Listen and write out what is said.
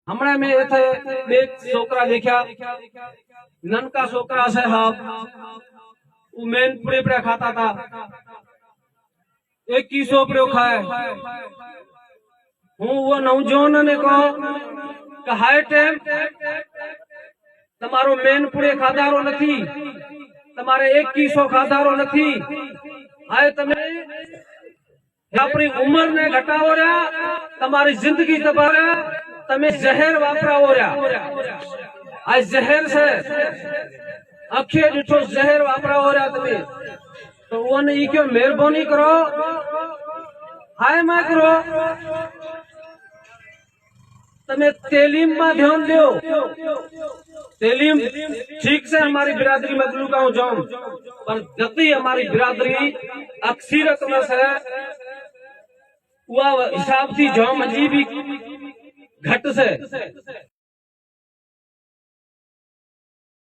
हमने में थे बे छोकरा देखा ननका छोकरा से हाफ वो मेन पूरे पूरे खाता था एक की सोपड़ो खाए हूँ वो नौजवान ने कहो हाय टेम तमारो मेन पूरे खाधारो नहीं तमारे एक की सो खाधारो नहीं हाय तमे अपनी उम्र ने घटाओ रहा तमारी जिंदगी तबाह रहा तमे जहर वापराओ रहा आज जहर से अखे जो जहर वापराओ रहा तमे तो वो नहीं क्यों मेहरबानी करो हाय मैं करो तमे तालीम में ध्यान दो तालीम ठीक से हमारी बिरादरी में लुकाऊं जाऊं पर जति हमारी बिरादरी अक्सरत में से वह हिसाब थी जाम अजीब घट से